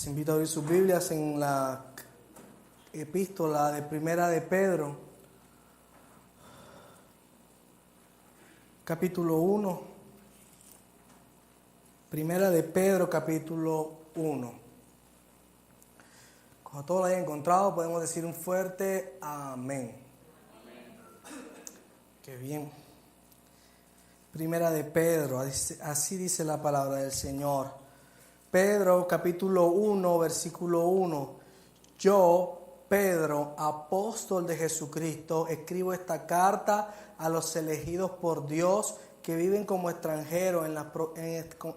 Les invito a abrir sus Biblias en la epístola de Primera de Pedro, capítulo 1. Primera de Pedro, capítulo 1. Cuando todos lo hayan encontrado, podemos decir un fuerte amén. Qué bien. Primera de Pedro, así dice la palabra del Señor. Pedro, capítulo 1, versículo 1. Yo, Pedro, apóstol de Jesucristo, escribo esta carta a los elegidos por Dios que viven como extranjeros en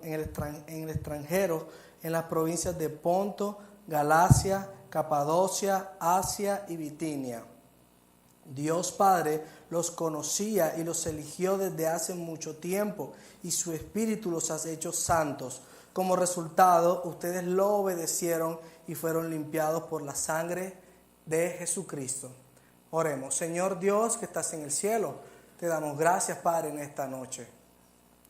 el extranjero en las provincias de Ponto, Galacia, Capadocia, Asia y Bitinia. Dios Padre los conocía y los eligió desde hace mucho tiempo, y su Espíritu los ha hecho santos. Como resultado, ustedes lo obedecieron y fueron limpiados por la sangre de Jesucristo. Oremos. Señor Dios que estás en el cielo, te damos gracias, Padre, en esta noche.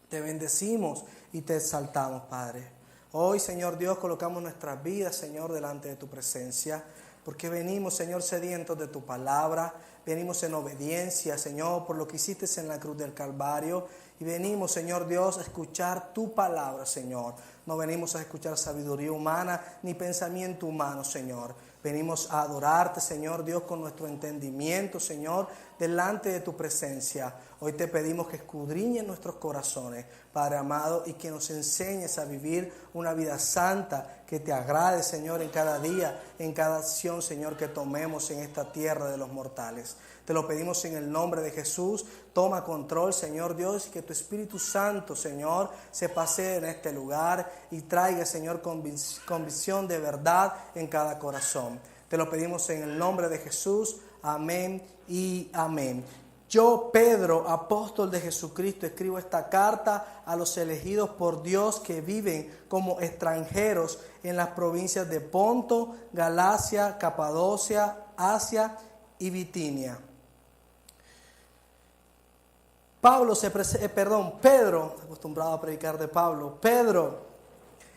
Te bendecimos y te exaltamos, Padre. Hoy, Señor Dios, colocamos nuestras vidas, Señor, delante de tu presencia, porque venimos, Señor, sedientos de tu palabra. Venimos en obediencia, Señor, por lo que hiciste en la cruz del Calvario. Y venimos, Señor Dios, a escuchar tu palabra, Señor. No venimos a escuchar sabiduría humana ni pensamiento humano, Señor. Venimos a adorarte, Señor Dios, con nuestro entendimiento, Señor, delante de tu presencia. Hoy te pedimos que escudriñes nuestros corazones, Padre amado, y que nos enseñes a vivir una vida santa, que te agrade, Señor, en cada día, en cada acción, Señor, que tomemos en esta tierra de los mortales. Te lo pedimos en el nombre de Jesús. Toma control, Señor Dios, y que tu Espíritu Santo, Señor, se pase en este lugar y traiga, Señor, convicción de verdad en cada corazón. Te lo pedimos en el nombre de Jesús. Amén y amén. Yo, Pedro, apóstol de Jesucristo, escribo esta carta a los elegidos por Dios que viven como extranjeros en las provincias de Ponto, Galacia, Capadocia, Asia y Bitinia. Pedro, acostumbrado a predicar de Pablo, Pedro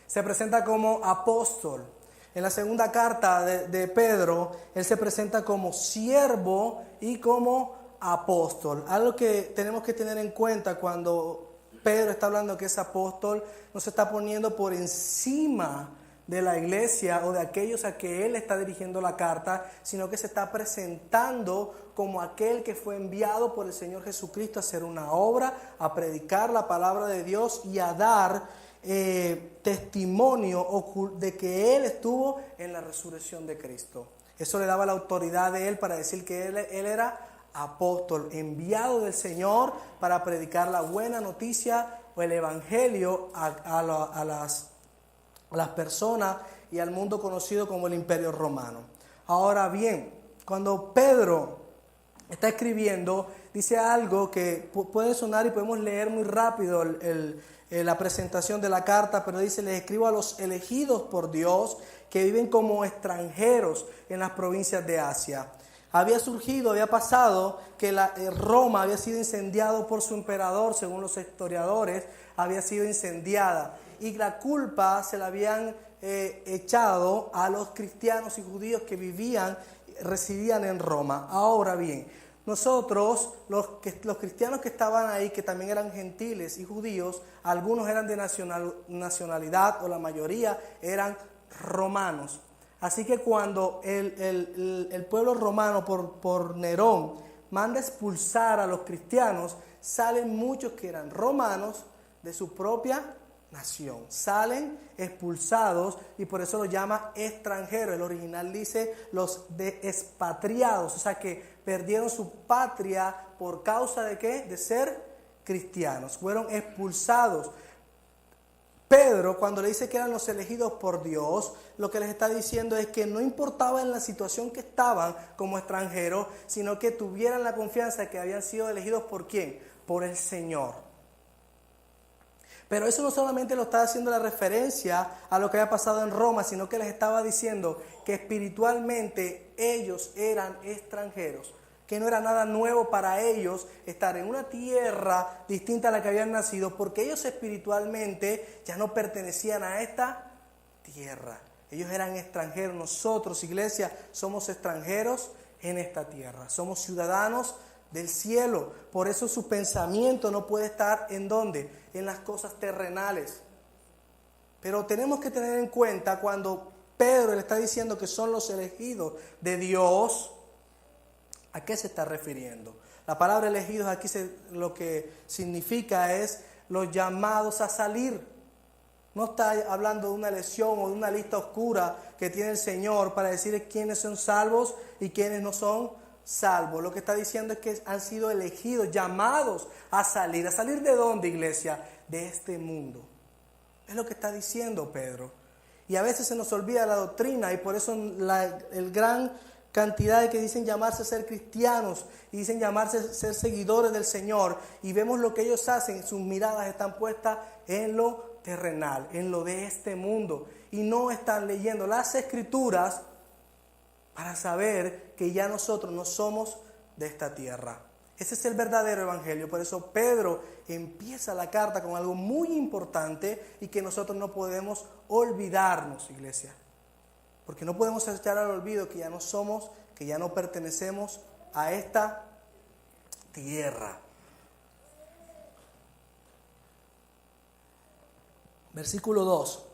se presenta como apóstol. En la segunda carta de Pedro, él se presenta como siervo y como apóstol. Algo que tenemos que tener en cuenta cuando Pedro está hablando que es apóstol, no se está poniendo por encima de la iglesia o de aquellos a que él está dirigiendo la carta, sino que se está presentando como aquel que fue enviado por el Señor Jesucristo a hacer una obra, a predicar la palabra de Dios y a dar testimonio de que él estuvo en la resurrección de Cristo. Eso le daba la autoridad de él para decir que él era apóstol, enviado del Señor para predicar la buena noticia o el evangelio a las personas y al mundo conocido como el Imperio Romano. Ahora bien, cuando Pedro está escribiendo, dice algo que puede sonar y podemos leer muy rápido la presentación de la carta, pero dice: les escribo a los elegidos por Dios que viven como extranjeros en las provincias de Asia. Había pasado que Roma había sido incendiado por su emperador, según los historiadores, había sido incendiada. Y la culpa se la habían echado a los cristianos y judíos que residían en Roma. Ahora bien, nosotros, los cristianos que estaban ahí, que también eran gentiles y judíos, algunos eran de nacionalidad o la mayoría eran romanos. Así que cuando el pueblo romano por Nerón manda expulsar a los cristianos, salen muchos que eran romanos de su propia nación. Salen expulsados y por eso los llama extranjeros. El original dice los expatriados, o sea que perdieron su patria por causa de ¿qué? De ser cristianos. Fueron expulsados. Pedro, cuando le dice que eran los elegidos por Dios, lo que les está diciendo es que no importaba en la situación que estaban como extranjeros, sino que tuvieran la confianza de que habían sido elegidos ¿por quién? Por el Señor. Pero eso no solamente lo estaba haciendo la referencia a lo que había pasado en Roma, sino que les estaba diciendo que espiritualmente ellos eran extranjeros, que no era nada nuevo para ellos estar en una tierra distinta a la que habían nacido, porque ellos espiritualmente ya no pertenecían a esta tierra. Ellos eran extranjeros. Nosotros, iglesia, somos extranjeros en esta tierra. Somos ciudadanos del cielo. Por eso su pensamiento no puede estar ¿en dónde? En las cosas terrenales. Pero tenemos que tener en cuenta cuando Pedro le está diciendo que son los elegidos de Dios, ¿a qué se está refiriendo? La palabra elegidos aquí lo que significa es los llamados a salir. No está hablando de una elección o de una lista oscura que tiene el Señor para decir quiénes son salvos y quiénes no son salvos. Lo que está diciendo es que han sido elegidos, llamados a salir. ¿A salir de dónde, iglesia? De este mundo. Es lo que está diciendo Pedro. Y a veces se nos olvida la doctrina y por eso el gran cantidad de que dicen llamarse ser cristianos y dicen llamarse ser seguidores del Señor, y vemos lo que ellos hacen, sus miradas están puestas en lo terrenal, en lo de este mundo, y no están leyendo las Escrituras para saber que ya nosotros no somos de esta tierra. Ese es el verdadero evangelio. Por eso Pedro empieza la carta con algo muy importante y que nosotros no podemos olvidarnos, iglesia. Porque no podemos echar al olvido que ya no somos, que ya no pertenecemos a esta tierra. Versículo 2.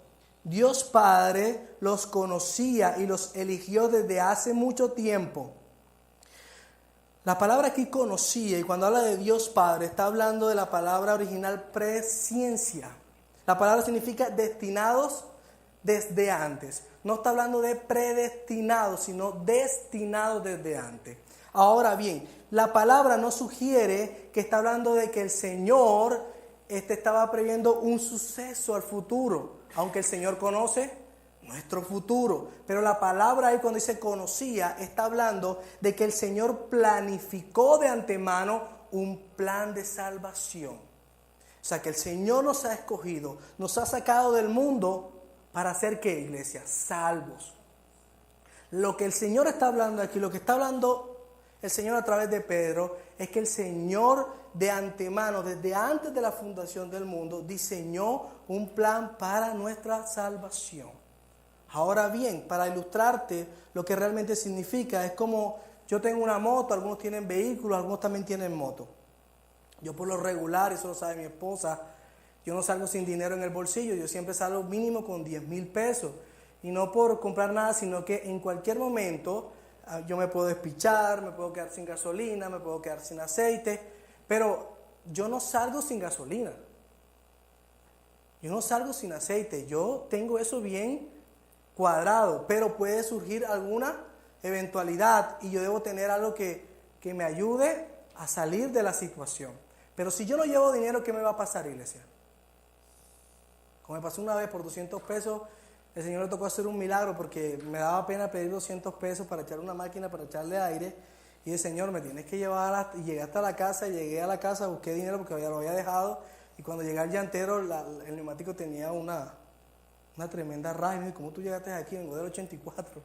Dios Padre los conocía y los eligió desde hace mucho tiempo. La palabra aquí conocía, y cuando habla de Dios Padre, está hablando de la palabra original presciencia. La palabra significa destinados desde antes. No está hablando de predestinados, sino destinados desde antes. Ahora bien, la palabra no sugiere que está hablando de que el Señor estaba previendo un suceso al futuro, aunque el Señor conoce nuestro futuro. Pero la palabra ahí cuando dice conocía, está hablando de que el Señor planificó de antemano un plan de salvación. O sea que el Señor nos ha escogido, nos ha sacado del mundo para hacer ¿qué, iglesia? Salvos. Lo que el Señor está hablando aquí, lo que está hablando el Señor a través de Pedro, es que el Señor de antemano, desde antes de la fundación del mundo, diseñó un plan para nuestra salvación. Ahora bien, para ilustrarte lo que realmente significa, es como yo tengo una moto, algunos tienen vehículos, algunos también tienen moto. Yo por lo regular, eso lo sabe mi esposa, yo no salgo sin dinero en el bolsillo, yo siempre salgo mínimo con 10,000 pesos. Y no por comprar nada, sino que en cualquier momento yo me puedo despichar, me puedo quedar sin gasolina, me puedo quedar sin aceite, pero yo no salgo sin gasolina. Yo no salgo sin aceite, yo tengo eso bien cuadrado, pero puede surgir alguna eventualidad y yo debo tener algo que me ayude a salir de la situación. Pero si yo no llevo dinero, ¿qué me va a pasar, iglesia? Como me pasó una vez por 200 pesos, el Señor le tocó hacer un milagro porque me daba pena pedir 200 pesos para echar una máquina, para echarle aire. Y el Señor, me tienes que llevar, y llegué hasta la casa, llegué a la casa, busqué dinero porque ya lo había dejado. Y cuando llegué al llantero, el neumático tenía una tremenda raya. Y me dijo, ¿cómo tú llegaste aquí? Vengo del 84.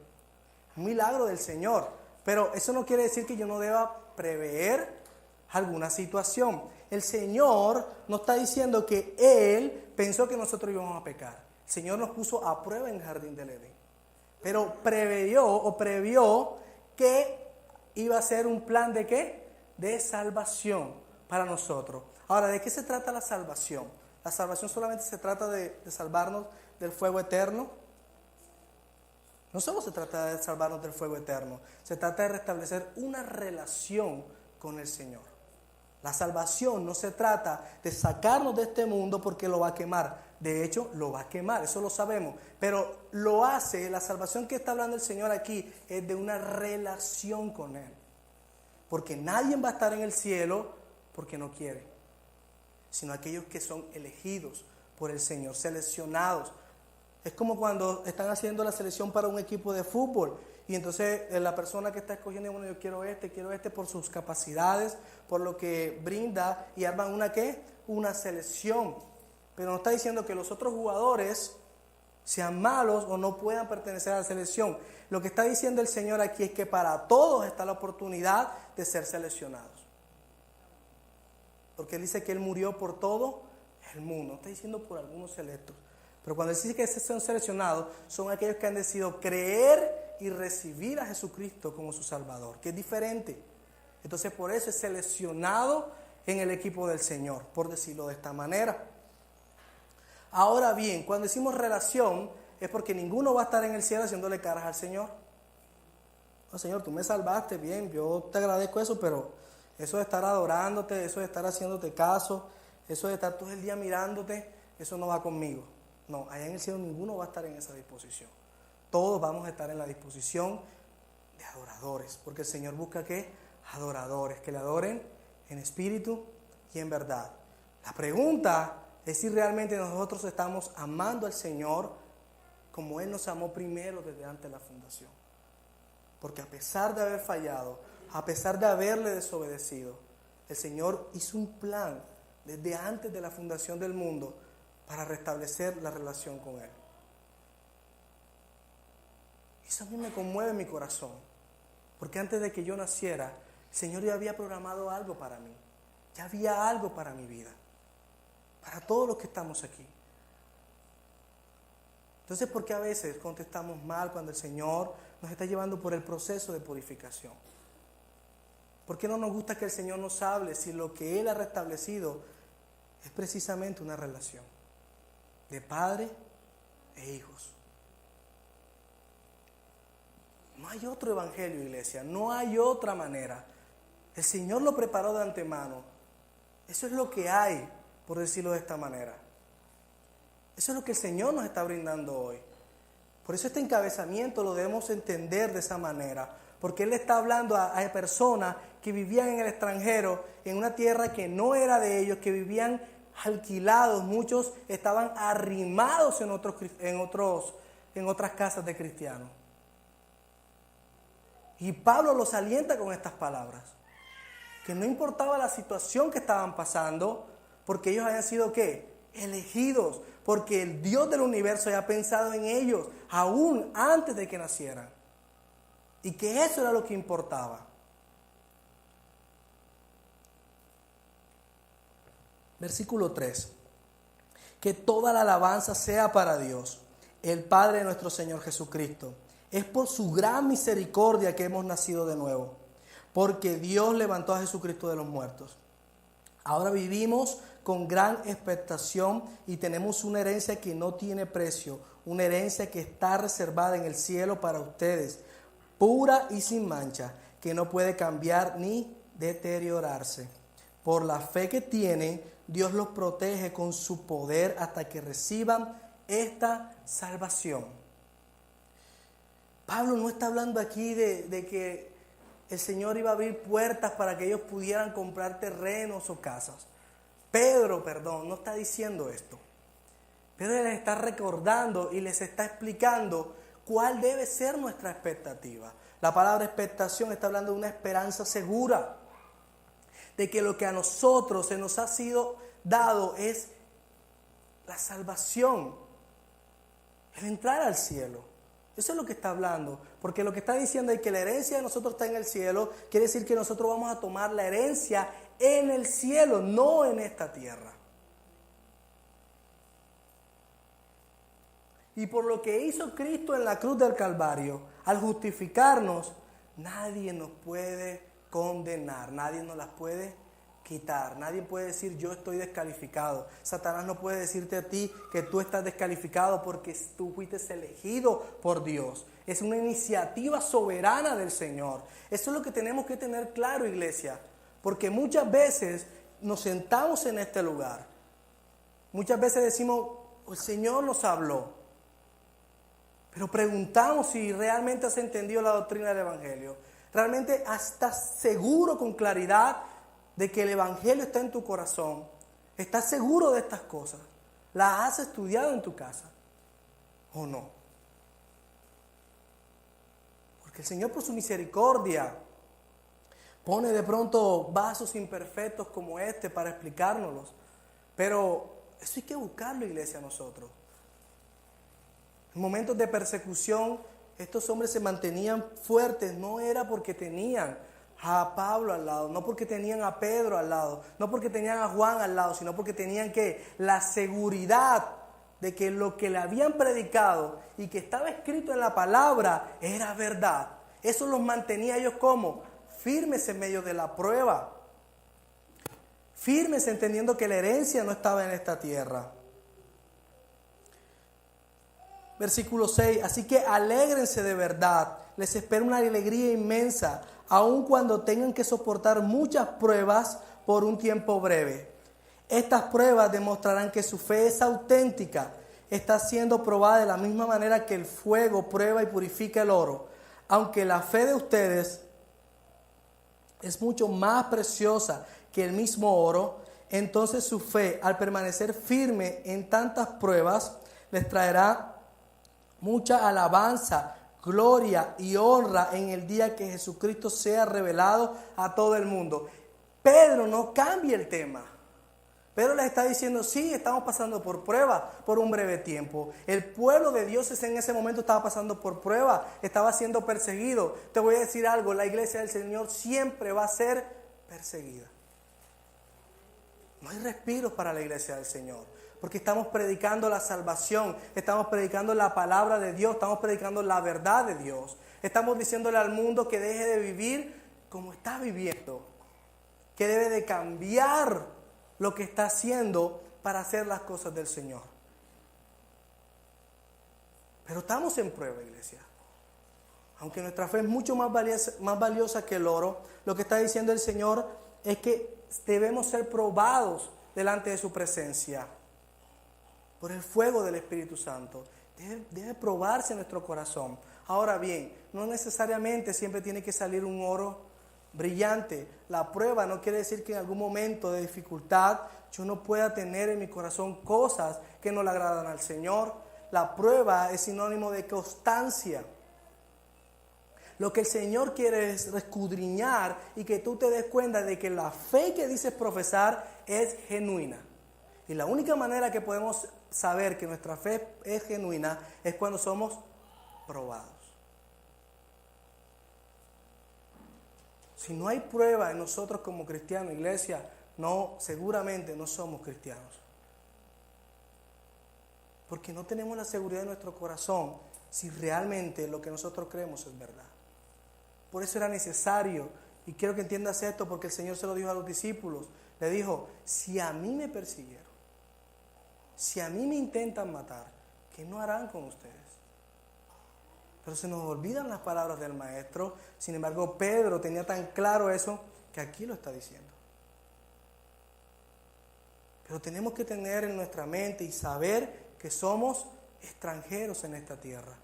Un milagro del Señor. Pero eso no quiere decir que yo no deba prever alguna situación. El Señor nos está diciendo que Él pensó que nosotros íbamos a pecar. El Señor nos puso a prueba en el jardín del Edén. Pero previó que iba a ser un plan de ¿qué? De salvación para nosotros. Ahora, ¿de qué se trata la salvación? La salvación solamente se trata de salvarnos del fuego eterno. No solo se trata de salvarnos del fuego eterno, se trata de restablecer una relación con el Señor. La salvación no se trata de sacarnos de este mundo porque lo va a quemar. De hecho, lo va a quemar, eso lo sabemos. Pero lo hace, la salvación que está hablando el Señor aquí es de una relación con Él. Porque nadie va a estar en el cielo porque no quiere, sino aquellos que son elegidos por el Señor, seleccionados. Es como cuando están haciendo la selección para un equipo de fútbol y entonces la persona que está escogiendo, bueno, yo quiero este por sus capacidades, por lo que brinda, y arman una ¿qué? Una selección. Pero no está diciendo que los otros jugadores sean malos o no puedan pertenecer a la selección. Lo que está diciendo el Señor aquí es que para todos está la oportunidad de ser seleccionados. Porque Él dice que Él murió por todo el mundo. No está diciendo por algunos selectos. Pero cuando dice que son seleccionados, son aquellos que han decidido creer y recibir a Jesucristo como su Salvador, que es diferente. Entonces por eso es seleccionado en el equipo del Señor, por decirlo de esta manera. Ahora bien, cuando decimos relación, es porque ninguno va a estar en el cielo haciéndole caras al Señor. No, Señor, tú me salvaste, bien, yo te agradezco eso, pero eso de estar adorándote, eso de estar haciéndote caso, eso de estar todo el día mirándote, eso no va conmigo. No, allá en el cielo ninguno va a estar en esa disposición. Todos vamos a estar en la disposición de adoradores, porque el Señor busca ¿qué? Adoradores, que le adoren en espíritu y en verdad. La pregunta es si realmente nosotros estamos amando al Señor como Él nos amó primero desde antes de la fundación. Porque a pesar de haber fallado, a pesar de haberle desobedecido, el Señor hizo un plan desde antes de la fundación del mundo para restablecer la relación con Él. Eso a mí me conmueve mi corazón, porque antes de que yo naciera, el Señor ya había programado algo para mí. Ya había algo para mi vida, para todos los que estamos aquí. Entonces, ¿por qué a veces contestamos mal cuando el Señor nos está llevando por el proceso de purificación? ¿Por qué no nos gusta que el Señor nos hable si lo que Él ha restablecido es precisamente una relación de padre e hijos? No hay otro evangelio, iglesia, no hay otra manera. El Señor lo preparó de antemano. Eso es lo que hay, por decirlo de esta manera. Eso es lo que el Señor nos está brindando hoy. Por eso este encabezamiento lo debemos entender de esa manera, porque Él está hablando a personas que vivían en el extranjero, en una tierra que no era de ellos, que vivían alquilados, muchos estaban arrimados en otras casas de cristianos. Y Pablo los alienta con estas palabras, que no importaba la situación que estaban pasando, porque ellos habían sido ¿qué? Elegidos, porque el Dios del universo había pensado en ellos, aún antes de que nacieran. Y que eso era lo que importaba. Versículo 3. Que toda la alabanza sea para Dios, el Padre de nuestro Señor Jesucristo. Es por su gran misericordia que hemos nacido de nuevo, porque Dios levantó a Jesucristo de los muertos. Ahora vivimos con gran expectación y tenemos una herencia que no tiene precio, una herencia que está reservada en el cielo para ustedes, pura y sin mancha, que no puede cambiar ni deteriorarse. Por la fe que tienen, Dios los protege con su poder hasta que reciban esta salvación. Pablo no está hablando aquí de que el Señor iba a abrir puertas para que ellos pudieran comprar terrenos o casas. Pedro, no está diciendo esto. Pedro les está recordando y les está explicando cuál debe ser nuestra expectativa. La palabra expectación está hablando de una esperanza segura, de que lo que a nosotros se nos ha sido dado es la salvación, el entrar al cielo. Eso es lo que está hablando, porque lo que está diciendo es que la herencia de nosotros está en el cielo, quiere decir que nosotros vamos a tomar la herencia en el cielo, no en esta tierra. Y por lo que hizo Cristo en la cruz del Calvario, al justificarnos, nadie nos puede condenar, nadie nos las puede quitar, nadie puede decir yo estoy descalificado. Satanás no puede decirte a ti que tú estás descalificado porque tú fuiste elegido por Dios. Es una iniciativa soberana del Señor. Eso es lo que tenemos que tener claro, iglesia, porque muchas veces nos sentamos en este lugar, muchas veces decimos el Señor nos habló, pero preguntamos si realmente has entendido la doctrina del Evangelio. ¿Realmente estás seguro con claridad de que el Evangelio está en tu corazón? ¿Estás seguro de estas cosas? ¿Las has estudiado en tu casa o no? Porque el Señor por su misericordia pone de pronto vasos imperfectos como este para explicárnoslos. Pero eso hay que buscarlo, iglesia, nosotros. En momentos de persecución, estos hombres se mantenían fuertes, no era porque tenían a Pablo al lado, no porque tenían a Pedro al lado, no porque tenían a Juan al lado, sino porque tenían que la seguridad de que lo que le habían predicado y que estaba escrito en la palabra era verdad. Eso los mantenía a ellos como firmes en medio de la prueba, firmes entendiendo que la herencia no estaba en esta tierra. Versículo 6, así que alégrense de verdad, les espera una alegría inmensa, aun cuando tengan que soportar muchas pruebas por un tiempo breve. Estas pruebas demostrarán que su fe es auténtica, está siendo probada de la misma manera que el fuego prueba y purifica el oro. Aunque la fe de ustedes es mucho más preciosa que el mismo oro, entonces su fe, al permanecer firme en tantas pruebas, les traerá mucha alabanza, gloria y honra en el día que Jesucristo sea revelado a todo el mundo. Pedro no cambia el tema. Pedro les está diciendo, sí, estamos pasando por prueba por un breve tiempo. El pueblo de Dios en ese momento estaba pasando por prueba, estaba siendo perseguido. Te voy a decir algo, la iglesia del Señor siempre va a ser perseguida. No hay respiro para la iglesia del Señor, porque estamos predicando la salvación, estamos predicando la palabra de Dios, estamos predicando la verdad de Dios. Estamos diciéndole al mundo que deje de vivir como está viviendo, que debe de cambiar lo que está haciendo para hacer las cosas del Señor. Pero estamos en prueba, iglesia. Aunque nuestra fe es mucho más valiosa que el oro, lo que está diciendo el Señor es que debemos ser probados delante de su presencia por el fuego del Espíritu Santo. Debe probarse nuestro corazón. Ahora bien, no necesariamente siempre tiene que salir un oro brillante. La prueba no quiere decir que en algún momento de dificultad yo no pueda tener en mi corazón cosas que no le agradan al Señor. La prueba es sinónimo de constancia. Lo que el Señor quiere es escudriñar y que tú te des cuenta de que la fe que dices profesar es genuina. Y la única manera que podemos saber que nuestra fe es genuina es cuando somos probados. Si no hay prueba en nosotros como cristianos, iglesia, seguramente no somos cristianos. Porque no tenemos la seguridad en nuestro corazón si realmente lo que nosotros creemos es verdad. Por eso era necesario, y quiero que entiendas esto porque el Señor se lo dijo a los discípulos. Le dijo, si a mí me persiguieron, si a mí me intentan matar, ¿qué no harán con ustedes? Pero se nos olvidan las palabras del Maestro. Sin embargo, Pedro tenía tan claro eso que aquí lo está diciendo. Pero tenemos que tener en nuestra mente y saber que somos extranjeros en esta tierra.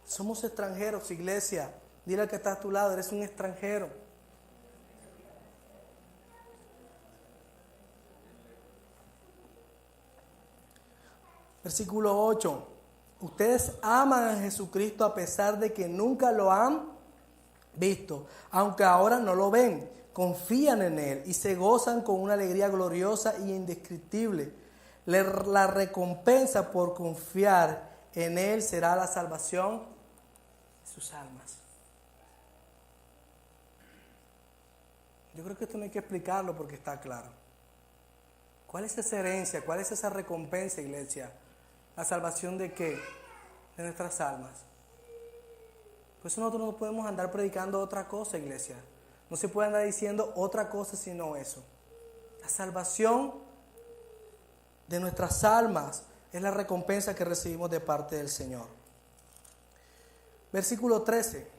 Somos extranjeros, iglesia. Dile al que está a tu lado, eres un extranjero. Versículo 8. Ustedes aman a Jesucristo a pesar de que nunca lo han visto, aunque ahora no lo ven. Confían en Él y se gozan con una alegría gloriosa e indescriptible. La recompensa por confiar en Él será la salvación de sus almas. Yo creo que esto no hay que explicarlo porque está claro. ¿Cuál es esa herencia? ¿Cuál es esa recompensa, iglesia? ¿La salvación de qué? De nuestras almas. Por eso nosotros no podemos andar predicando otra cosa, iglesia. No se puede andar diciendo otra cosa sino eso. La salvación de nuestras almas es la recompensa que recibimos de parte del Señor. Versículo 13.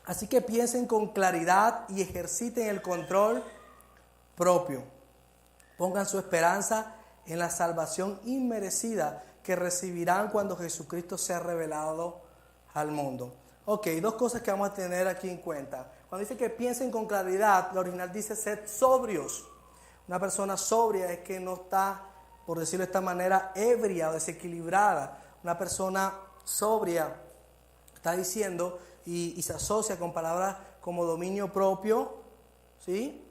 Así que piensen con claridad y ejerciten el control propio. Pongan su esperanza en la salvación inmerecida que recibirán cuando Jesucristo sea revelado al mundo. Ok, dos cosas que vamos a tener aquí en cuenta. Cuando dice que piensen con claridad, la original dice sed sobrios. Una persona sobria es que no está, por decirlo de esta manera, ebria o desequilibrada. Una persona sobria está diciendo y se asocia con palabras como dominio propio, ¿sí?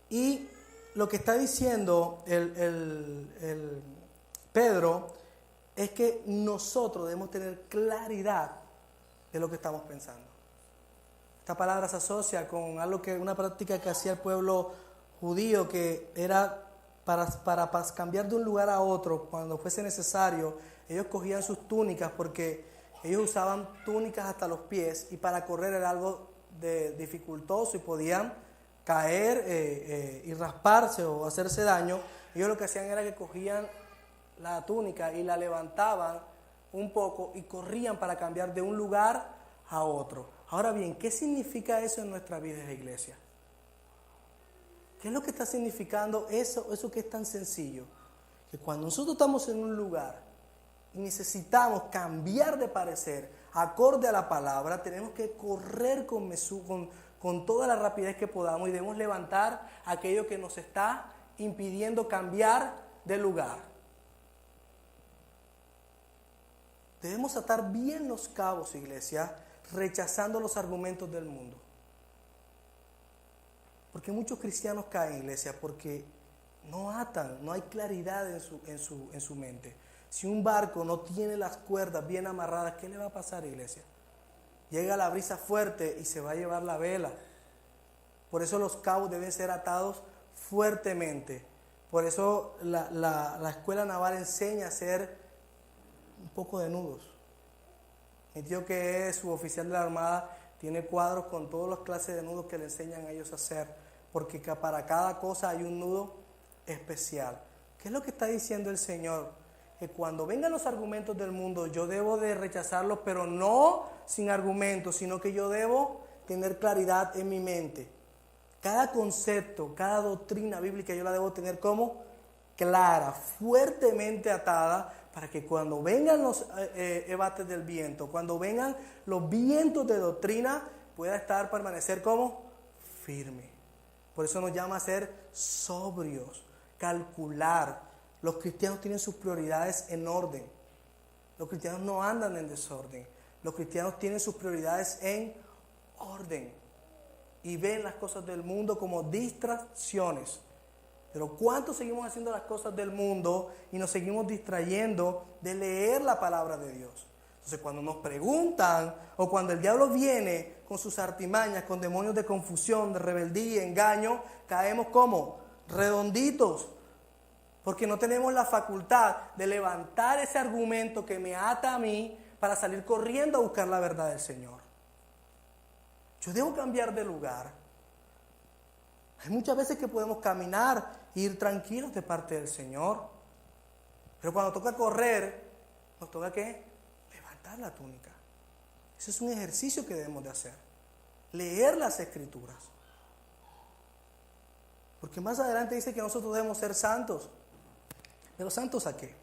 Y lo que está diciendo el Pedro es que nosotros debemos tener claridad de lo que estamos pensando. Esta palabra se asocia con algo una práctica que hacía el pueblo judío, que era para cambiar de un lugar a otro, cuando fuese necesario, ellos cogían sus túnicas porque ellos usaban túnicas hasta los pies y para correr era algo dificultoso y podían caer y rasparse o hacerse daño. Ellos lo que hacían era que cogían la túnica y la levantaban un poco y corrían para cambiar de un lugar a otro. Ahora bien, ¿qué significa eso en nuestra vida de iglesia? ¿Qué es lo que está significando eso que es tan sencillo? Que cuando nosotros estamos en un lugar y necesitamos cambiar de parecer acorde a la palabra, tenemos que correr con toda la rapidez que podamos y debemos levantar aquello que nos está impidiendo cambiar de lugar. Debemos atar bien los cabos, iglesia, rechazando los argumentos del mundo. Porque muchos cristianos caen, iglesia, porque no atan, no hay claridad en su mente. Si un barco no tiene las cuerdas bien amarradas, ¿qué le va a pasar, iglesia? Llega la brisa fuerte y se va a llevar la vela. Por eso los cabos deben ser atados fuertemente. Por eso la escuela naval enseña a hacer un poco de nudos. Mi tío, que es suboficial de la Armada, tiene cuadros con todas las clases de nudos que le enseñan a ellos a hacer, porque para cada cosa hay un nudo especial. ¿Qué es lo que está diciendo el Señor? Que cuando vengan los argumentos del mundo, yo debo de rechazarlos, pero no sin argumentos, sino que yo debo tener claridad en mi mente. Cada concepto, cada doctrina bíblica yo la debo tener como clara, fuertemente atada, para que cuando vengan los embates del viento, cuando vengan los vientos de doctrina, pueda permanecer como firme. Por eso nos llama a ser sobrios, calcular. Los cristianos tienen sus prioridades en orden. Los cristianos no andan en desorden. Los cristianos tienen sus prioridades en orden. Y ven las cosas del mundo como distracciones. Pero ¿cuántos seguimos haciendo las cosas del mundo y nos seguimos distrayendo de leer la palabra de Dios? Entonces, cuando nos preguntan o cuando el diablo viene con sus artimañas, con demonios de confusión, de rebeldía, engaño, caemos como redonditos, porque no tenemos la facultad de levantar ese argumento que me ata a mí para salir corriendo a buscar la verdad del Señor. Yo debo cambiar de lugar. Hay muchas veces que podemos caminar e ir tranquilos de parte del Señor. Pero cuando toca correr, nos toca ¿qué? Levantar la túnica. Ese es un ejercicio que debemos de hacer. Leer las Escrituras. Porque más adelante dice que nosotros debemos ser santos. ¿Pero santos a qué?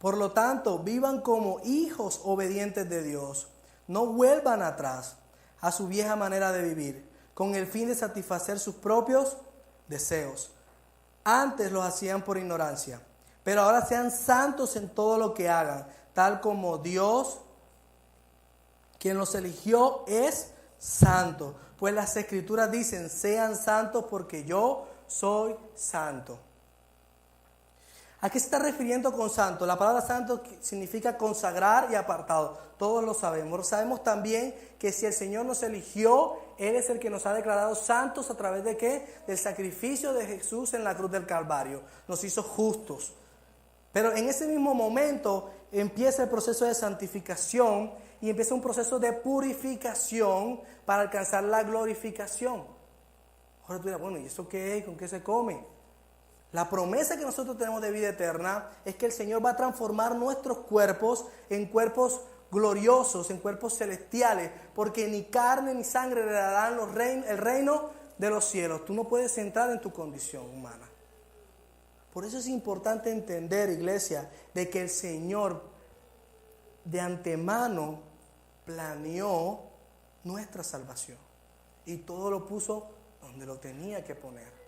Por lo tanto, vivan como hijos obedientes de Dios. No vuelvan atrás a su vieja manera de vivir, con el fin de satisfacer sus propios deseos. Antes los hacían por ignorancia, pero ahora sean santos en todo lo que hagan, tal como Dios, quien los eligió, es santo. Pues las Escrituras dicen, sean santos porque yo soy santo. ¿A qué se está refiriendo con santo? La palabra santo significa consagrar y apartado. Todos lo sabemos. Sabemos también que si el Señor nos eligió, Él es el que nos ha declarado santos a través de ¿qué? Del sacrificio de Jesús en la cruz del Calvario. Nos hizo justos. Pero en ese mismo momento empieza el proceso de santificación y empieza un proceso de purificación para alcanzar la glorificación. Ahora tú dirás, bueno, ¿y eso qué es? ¿Con qué se come? La promesa que nosotros tenemos de vida eterna es que el Señor va a transformar nuestros cuerpos en cuerpos gloriosos, en cuerpos celestiales, porque ni carne ni sangre heredarán el reino de los cielos. Tú no puedes entrar en tu condición humana. Por eso es importante entender, iglesia, de que el Señor de antemano planeó nuestra salvación y todo lo puso donde lo tenía que poner.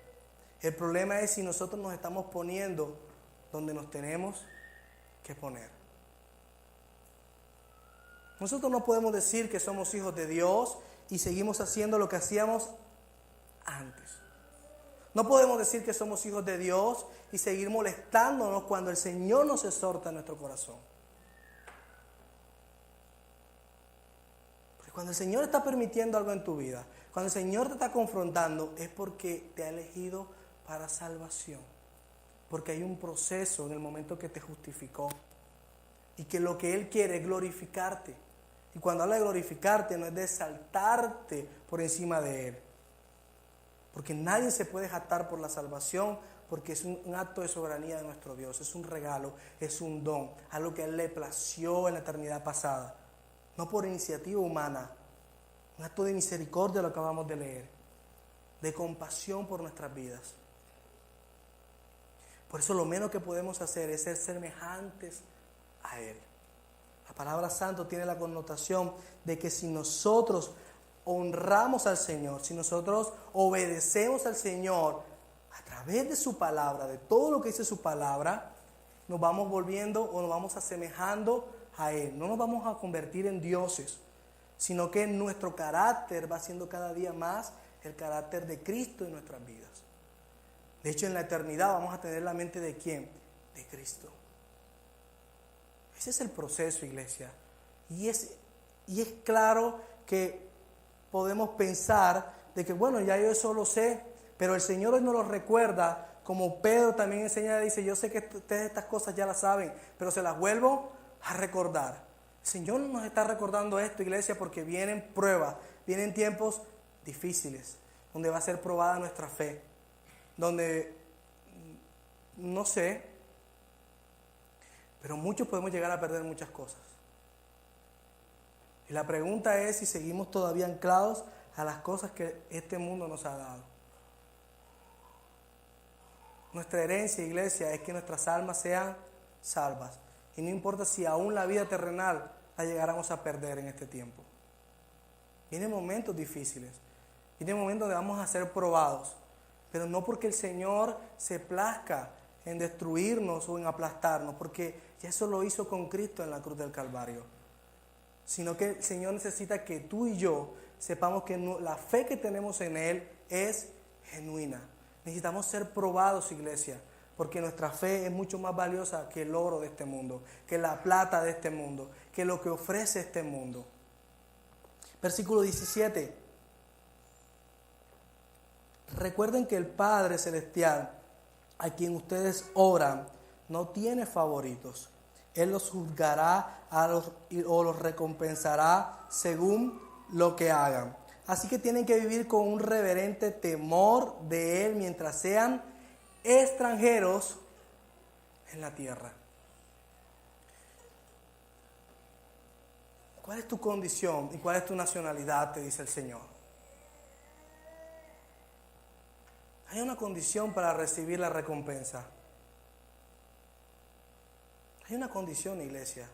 El problema es si nosotros nos estamos poniendo donde nos tenemos que poner. Nosotros no podemos decir que somos hijos de Dios y seguimos haciendo lo que hacíamos antes. No podemos decir que somos hijos de Dios y seguir molestándonos cuando el Señor nos exhorta en nuestro corazón. Porque Cuando el Señor está permitiendo algo en tu vida, cuando el Señor te está confrontando, es porque te ha elegido para salvación. Porque hay un proceso en el momento que te justificó. Y que lo que Él quiere es glorificarte. Y cuando habla de glorificarte, no es de exaltarte por encima de Él. Porque nadie se puede jactar por la salvación, porque es un acto de soberanía de nuestro Dios. Es un regalo, es un don, algo que a Él le plació en la eternidad pasada. No por iniciativa humana, un acto de misericordia lo acabamos de leer, de compasión por nuestras vidas. Por eso lo menos que podemos hacer es ser semejantes a Él. La palabra santo tiene la connotación de que si nosotros honramos al Señor, si nosotros obedecemos al Señor a través de su palabra, de todo lo que dice su palabra, nos vamos volviendo o nos vamos asemejando a Él. No nos vamos a convertir en dioses, sino que nuestro carácter va siendo cada día más el carácter de Cristo en nuestras vidas. De hecho, en la eternidad vamos a tener la mente ¿de quién? De Cristo. Ese es el proceso, iglesia. Y es claro que podemos pensar de que, bueno, ya yo eso lo sé, pero el Señor hoy nos lo recuerda, como Pedro también enseña, dice, yo sé que ustedes estas cosas ya las saben, pero se las vuelvo a recordar. El Señor nos está recordando esto, iglesia, porque vienen pruebas, vienen tiempos difíciles, donde va a ser probada nuestra fe, donde, no sé, pero muchos podemos llegar a perder muchas cosas. Y la pregunta es si seguimos todavía anclados a las cosas que este mundo nos ha dado. Nuestra herencia, iglesia, es que nuestras almas sean salvas. Y no importa si aún la vida terrenal la llegáramos a perder en este tiempo. Vienen momentos difíciles. Vienen momentos donde vamos a ser probados. Pero no porque el Señor se plazca en destruirnos o en aplastarnos, porque ya eso lo hizo con Cristo en la cruz del Calvario. Sino que el Señor necesita que tú y yo sepamos que la fe que tenemos en Él es genuina. Necesitamos ser probados, iglesia, porque nuestra fe es mucho más valiosa que el oro de este mundo, que la plata de este mundo, que lo que ofrece este mundo. Versículo 17. Recuerden que el Padre Celestial, a quien ustedes oran, no tiene favoritos. Él los juzgará o los recompensará según lo que hagan. Así que tienen que vivir con un reverente temor de Él mientras sean extranjeros en la tierra. ¿Cuál es tu condición y cuál es tu nacionalidad? Te dice el Señor. Hay una condición para recibir la recompensa. Hay una condición, iglesia.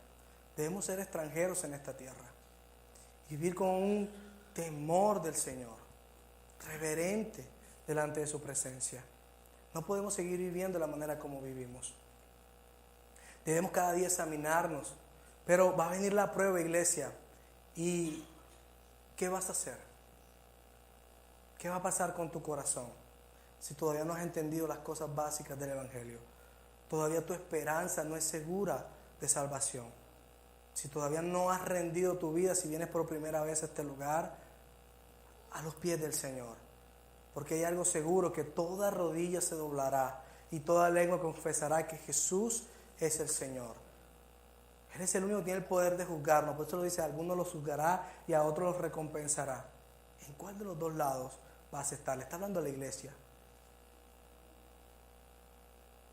Debemos ser extranjeros en esta tierra. Vivir con un temor del Señor, reverente delante de su presencia. No podemos seguir viviendo de la manera como vivimos. Debemos cada día examinarnos. Pero va a venir la prueba, iglesia. ¿Y qué vas a hacer? ¿Qué va a pasar con tu corazón si todavía no has entendido las cosas básicas del Evangelio? Todavía tu esperanza no es segura de salvación. Si todavía no has rendido tu vida, si vienes por primera vez a este lugar, a los pies del Señor. Porque hay algo seguro, que toda rodilla se doblará y toda lengua confesará que Jesús es el Señor. Él es el único que tiene el poder de juzgarnos. Por eso lo dice, a algunos los juzgará y a otros los recompensará. ¿En cuál de los dos lados vas a estar? Le está hablando a la iglesia.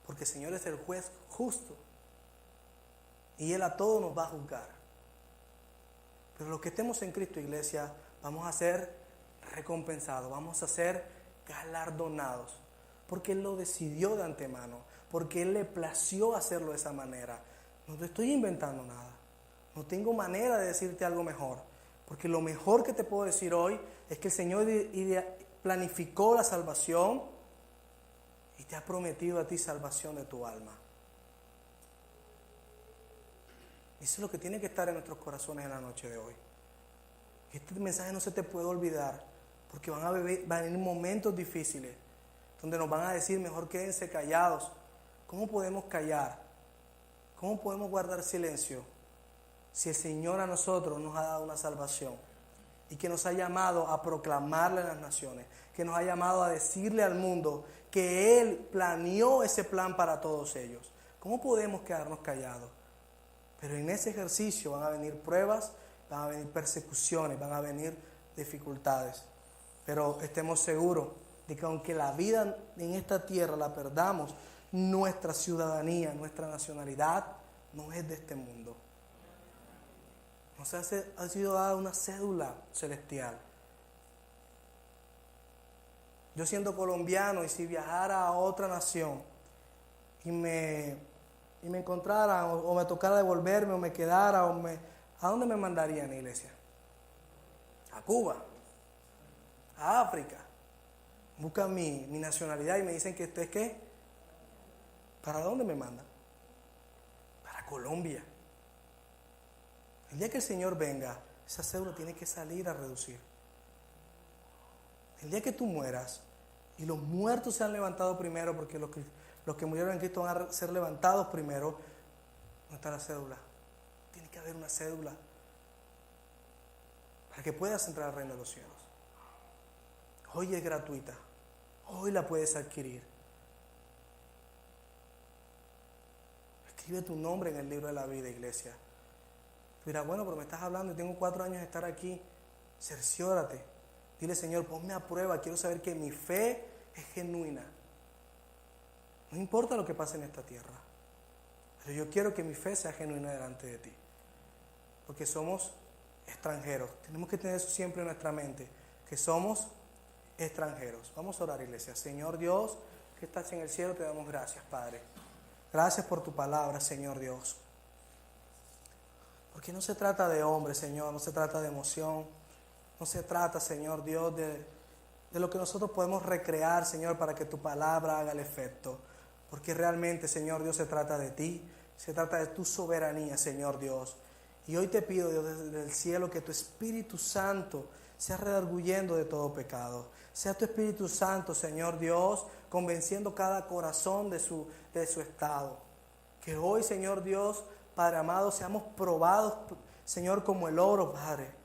Porque el Señor es el juez justo. Y Él a todos nos va a juzgar. Pero los que estemos en Cristo, iglesia, vamos a ser recompensados, vamos a ser galardonados. Porque Él lo decidió de antemano. Porque Él le plació hacerlo de esa manera. No te estoy inventando nada. No tengo manera de decirte algo mejor. Porque lo mejor que te puedo decir hoy es que el Señor planificó la salvación y te ha prometido a ti salvación de tu alma. Eso es lo que tiene que estar en nuestros corazones en la noche de hoy. Este mensaje no se te puede olvidar, porque van a venir momentos difíciles donde nos van a decir, mejor quédense callados. ¿Cómo podemos callar? ¿Cómo podemos guardar silencio si el Señor a nosotros nos ha dado una salvación? y que nos ha llamado a proclamarle a las naciones, que nos ha llamado a decirle al mundo que Él planeó ese plan para todos ellos. ¿Cómo podemos quedarnos callados? Pero en ese ejercicio van a venir pruebas, van a venir persecuciones, van a venir dificultades. Pero estemos seguros de que aunque la vida en esta tierra la perdamos, nuestra ciudadanía, nuestra nacionalidad no es de este mundo. Nos ha sido dada una cédula celestial. Yo siendo colombiano, y si viajara a otra nación y me encontrara o me tocara devolverme o me quedara ¿a dónde me mandarían, iglesia? A Cuba, a África. Buscan mi nacionalidad y me dicen que usted es ¿qué? ¿Para dónde me mandan? Para Colombia. El día que el Señor venga, esa cédula tiene que salir a reducir. El día que tú mueras y los muertos se han levantado primero, porque los que murieron en Cristo van a ser levantados primero, ¿dónde está la cédula? Tiene que haber una cédula para que puedas entrar al reino de los cielos. Hoy es gratuita, hoy la puedes adquirir. Escribe tu nombre en el libro de la vida, iglesia. Tú dirás, bueno, pero me estás hablando y tengo 4 años de estar aquí. Cerciórate. Dile, Señor, ponme a prueba. Quiero saber que mi fe es genuina. No importa lo que pase en esta tierra, pero yo quiero que mi fe sea genuina delante de ti. Porque somos extranjeros. Tenemos que tener eso siempre en nuestra mente, que somos extranjeros. Vamos a orar, iglesia. Señor Dios, que estás en el cielo, te damos gracias, Padre. Gracias por tu palabra, Señor Dios. Porque no se trata de hombre, Señor, no se trata de emoción, no se trata, Señor Dios, de lo que nosotros podemos recrear, Señor, para que tu palabra haga el efecto. Porque realmente, Señor Dios, se trata de ti, se trata de tu soberanía, Señor Dios. Y hoy te pido, Dios, desde el cielo, que tu Espíritu Santo sea redarguyendo de todo pecado. Sea tu Espíritu Santo, Señor Dios, convenciendo cada corazón de su estado. Que hoy, Señor Dios, Padre amado, seamos probados, Señor, como el oro, Padre.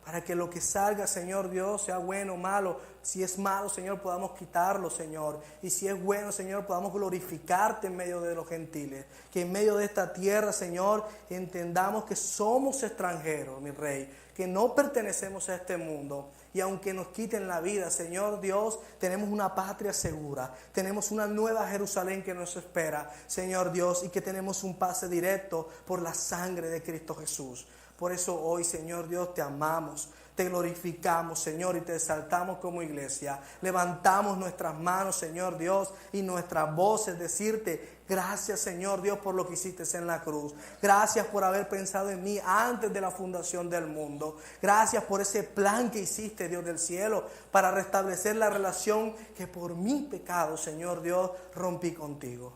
Para que lo que salga, Señor Dios, sea bueno o malo. Si es malo, Señor, podamos quitarlo, Señor. Y si es bueno, Señor, podamos glorificarte en medio de los gentiles. Que en medio de esta tierra, Señor, entendamos que somos extranjeros, mi Rey. Que no pertenecemos a este mundo. Y aunque nos quiten la vida, Señor Dios, tenemos una patria segura. Tenemos una nueva Jerusalén que nos espera, Señor Dios. Y que tenemos un pase directo por la sangre de Cristo Jesús. Por eso hoy, Señor Dios, te amamos, te glorificamos, Señor, y te exaltamos como iglesia. Levantamos nuestras manos, Señor Dios, y nuestras voces, decirte gracias, Señor Dios, por lo que hiciste en la cruz. Gracias por haber pensado en mí antes de la fundación del mundo. Gracias por ese plan que hiciste, Dios del cielo, para restablecer la relación que por mi pecado, Señor Dios, rompí contigo.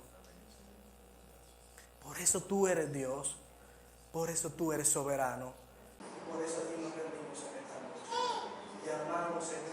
Por eso tú eres Dios. Por eso tú eres soberano. Por eso a ti nos rendimos en esta noche. Te amamos, Señor.